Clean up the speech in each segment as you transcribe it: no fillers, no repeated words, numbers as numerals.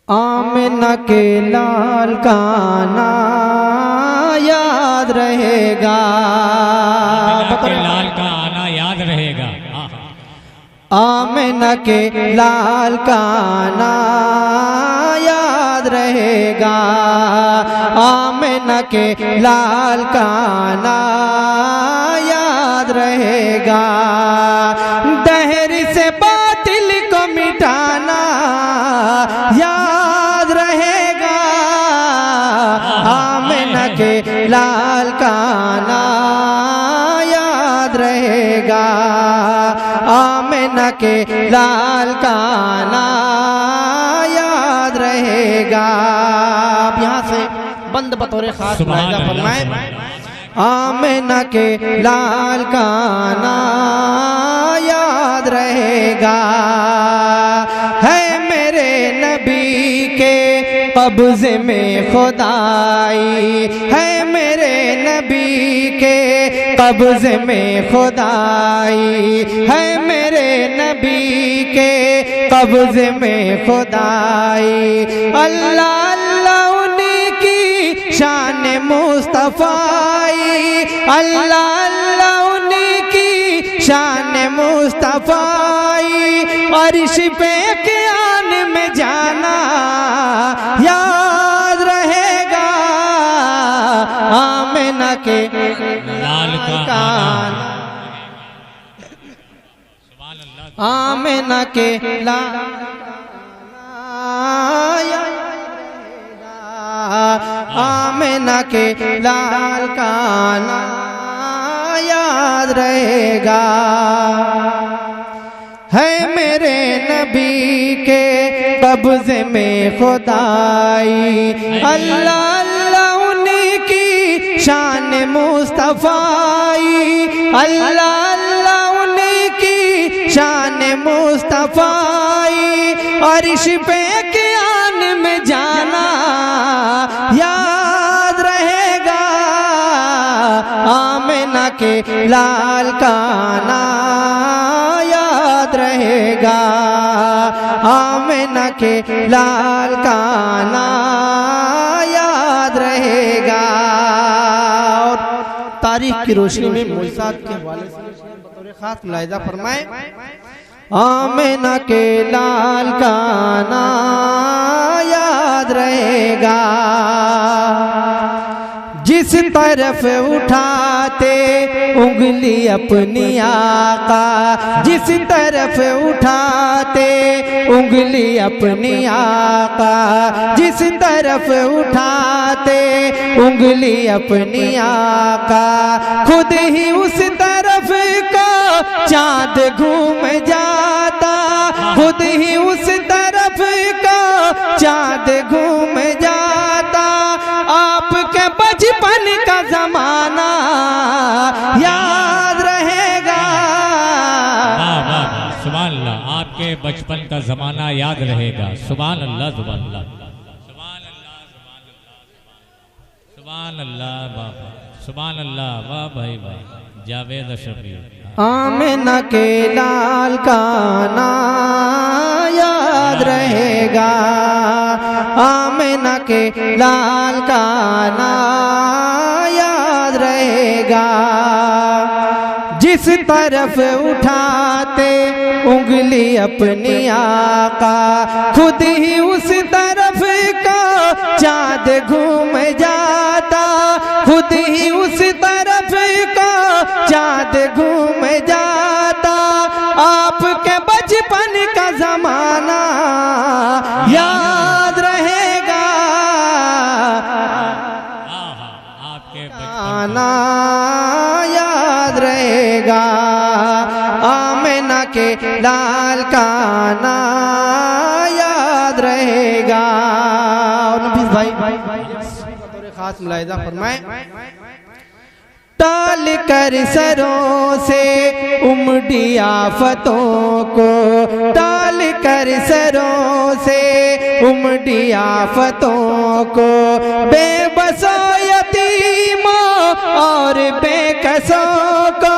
आमिना के लाल का ना याद रहेगा। आमिना के लाल का आना याद रहेगा। आमिना के लाल का ना याद रहेगा। आमिना के लाल का ना याद रहेगा। दहर से बातिल को मिटाना याद रहेगा। आमिना के लाल का ना याद रहेगा। आमिना के लाल का ना याद रहेगा। अब यहाँ से बंद बतौर खास फरमाए। आमिना के लाल का ना याद रहेगा। है मेरे नबी के कब्ज़े में खुदाई। है मेरे नबी के कब्ज़े में खुदाई। है मेरे नबी के कब्ज़े में खुदाई। अल्लाह अल्लाह उन्हीं की शान मुस्तफ़ाई। अल्लाह अल्लाह उन्हीं की शान मुस्तफ़ाई। अर्श पे क़याम में जाना याद रहेगा। आमिना के लाल का आना। आमिना के लाल आमिना के लाल का ना याद रहेगा। है मेरे नबी के कब्ज़े में खुदाई। अल्लाह अल्लाह उन्हीं की शान मुस्तफ़ाई। अल्लाह अल्लाह उन्हीं की शान मुस्तफ़ाई। अर्श पे क़याम में जाना याद रहेगा। आमिना के लाल का ना याद रहेगा। आमिना के लाल का ना याद रहेगा। और तारीख की रोशनी में मुइज़ात के हवाले से बतौर खास मुलाहिज़ा फरमाए। आमिना के लाल का ना याद रहेगा। जिस तरफ उठाते उंगली अपनी आका। जिस तरफ उठाते उंगली अपनी आका। जिस तरफ उठाते उंगली अपनी आका। खुद ही उस तरफ का चाँद घूम जाता। खुद ही उस तरफ का चाँद घूम जाता। आपके बचपन का ज़माना याद रहेगा। सुभान अल्लाह। आपके बचपन का ज़माना याद रहेगा। सुभान अल्लाह सुभान अल्लाह सुभान अल्लाह बाबा सुभान अल्लाह। वाह भाई वाह। जावेद अशरफी। आमिना के लाल का ना याद रहेगा। आमिना के लाल का ना याद रहेगा। जिस तरफ उठाते उंगली अपनी आका। खुद ही उस तरफ का चाँद घूम जाता। खुद ही उस तरफ का चाँद घूम जाता। आपके बचपन का ज़माना याद रहेगा। आपके आना याद रहेगा। आमिना के लाल का ना याद रहेगा। और नबी भाई खास मुलाहिज़ा फरमाए। टाल कर सरों से उमड़ी आफतों को। टाल कर सरों से उमड़ी आफतों को। बेबसों यतीमों और बेकसों को।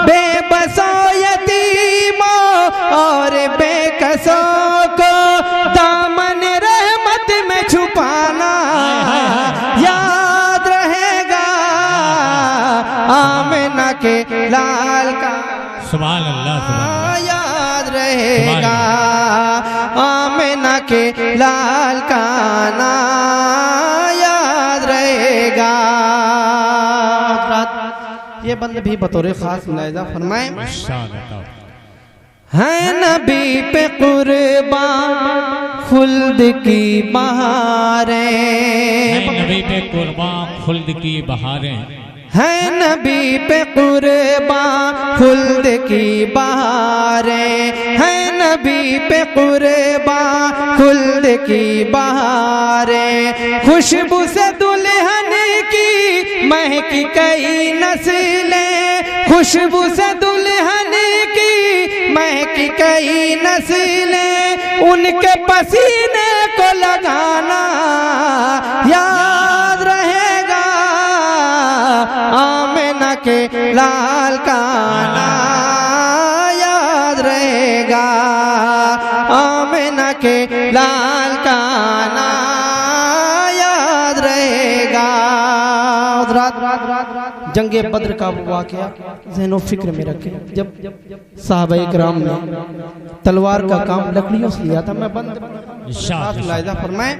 बेबसों यतीमों और बेकसों को दामन रहमत के लाल का सुभान अल्लाह सुभान अल्लाह याद रहेगा, आमिना के लाल का ना याद रहेगा। ये बंद भी बतौर खास मुलाहिजा फरमाए। है नबी पे कुर्बान खुल्द की बहारें, नबी पे कुर्बान खुल्द की बहारें, है नबी पे कुर्बान खुल्द की बहारें, है नबी पे कुर्बान खुल्द की बहारें। खुशबू से दुल्हन की महकी कई नस्लें, खुशबू से दुल्हन की महकी कई नस्लें, उनके पसीने को लगाना याद रहेगा, आमिना के लाल का ना याद रहेगा, आमिना के लाल का ना याद रहेगा। जंगे बद्र का वाक़या ज़हनो फिक्र में रखें, जब साहबा इकराम ने तलवार का काम लकड़ियों से लिया था। मैं बंद लायदा फरमाए।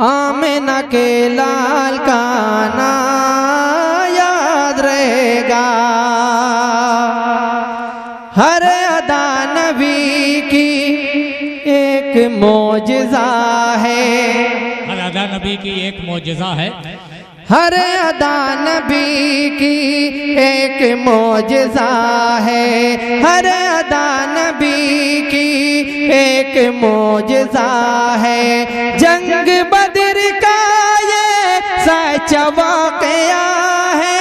आमिना के लाल का ना याद रहेगा, हर अदा नबी की एक मौजज़ा है, हर अदा नबी की एक मौजज़ा है, हर अदा नबी की एक मौजज़ा है, हर अदा नबी की एक मौजज़ा है। जंग बद्र का ये सच्चा वाक़या है,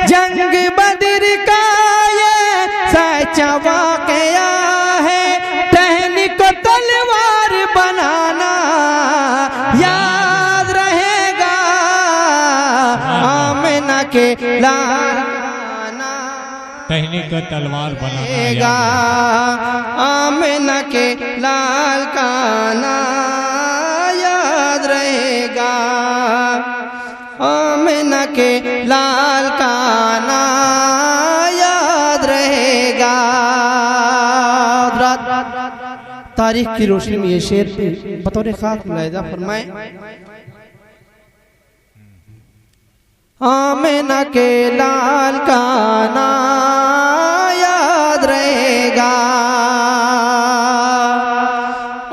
जंग बद्र का ये सच्चा वाक़या है। टहनी को तलवार बनाना याद रहेगा, आमिना के लाल टहनी को तलवार बनाएगा, आमिना के लाल का ना याद रहेगा, आमिना के लाल का ना याद रहेगा। तारीख की रोशनी में ये शेर बतौर खास मुलाहिजा फरमाए। आमिना के लाल का ना याद रहेगा,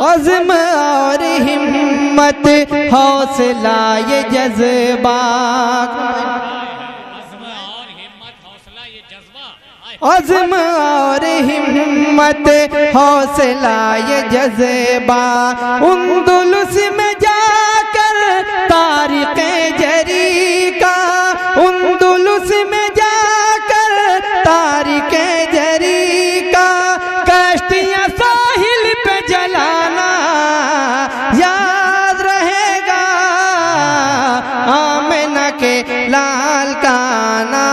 अज़्म और हिम्मत हौसला ये जज्बा, अज़्म और हिम्मत हौसला ये जज्बा, उंदुलुस में जाकर तारिक़ जरी का, उंदुलुस में जाकर तारिक़ जरी का, कश्तियाँ साहिल पे जलाना याद रहेगा, आमिना के लाल का ना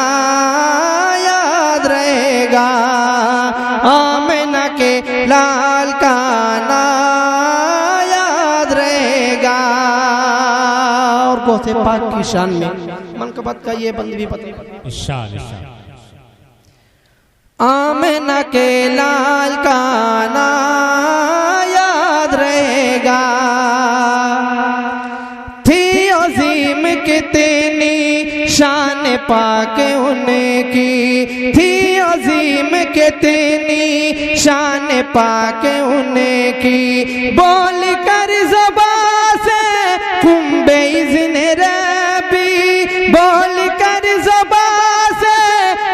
याद रहेगा, आमिना के लाल का ना याद रहेगा। और गौसे पाक की शान में मनकबत का ये बंद भी पता, आमिना के लाल का ना याद रहेगा। थी अजीम कितनी शान पाक उनकी, थी अजीम कितनी शान पाक उनकी, बोल कर ज़बान से कुंबे इज़्न रब्बी, बोल कर ज़बान से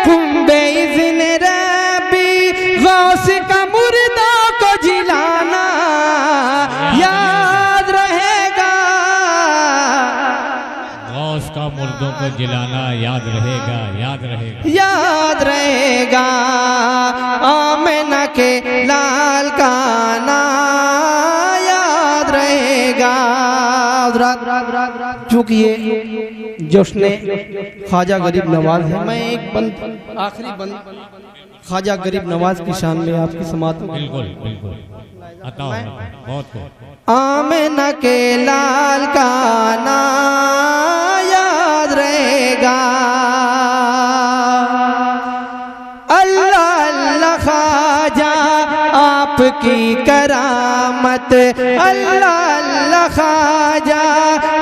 कुंबे इज़्न रब्बी, गौस का मुर्दा को जिलाना याद रहेगा, गौस का मुर्दों को जिलाना याद रहेगा, याद रहेगा, याद रहेगा, आमिना के लाल का ना याद रहेगा। चूँकि ये जोशने ख्वाजा गरीब नवाज है, मैं एक बंद आखिरी बंद ख्वाजा गरीब नवाज की शान में आपकी समात में बिल्कुल बिल्कुल बहुत आमिना के लाल का ना याद रहेगा। करामत, अल्लाह अल्लाह ख्वाजा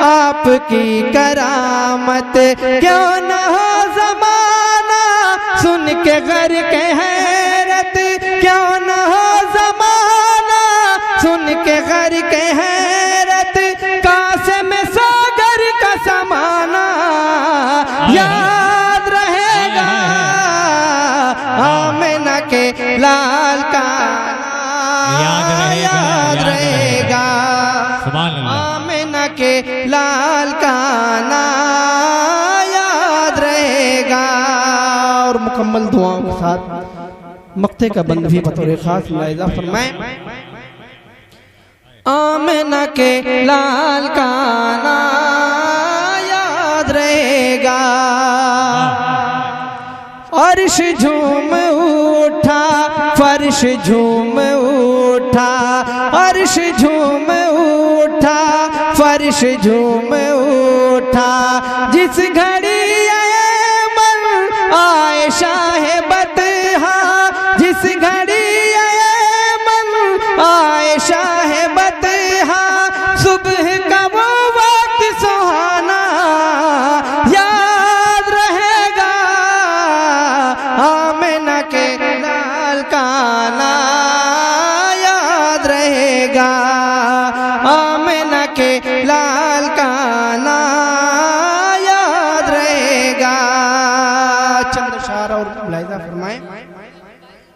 आपकी करामत। क्यों न हो ज़माना सुन के घर के हैरत, क्यों न हो ज़माना सुन के घर के हैरत। कासे में सागर का समाना याद रहेगा, आमिना के लाल का याद रहेगा, आमिना के लाल का याद रहेगा। और मुकम्मल दुआओं के साथ मक्ते का बंद भी बतौर खास मुलाहिज़ा फरमाएं। आमिना के लाल का याद रहेगा। अर्श झूम उठा, फर्श झूम उठा, अर्श झूम उठा, फर्श झूम उठा। जिस घड़ी मन आए शाह बतहा, जिस घड़ी मन आए शाह बतहा। सुबह का वो वक्त सुहाना याद रहेगा, आमिना के लाल का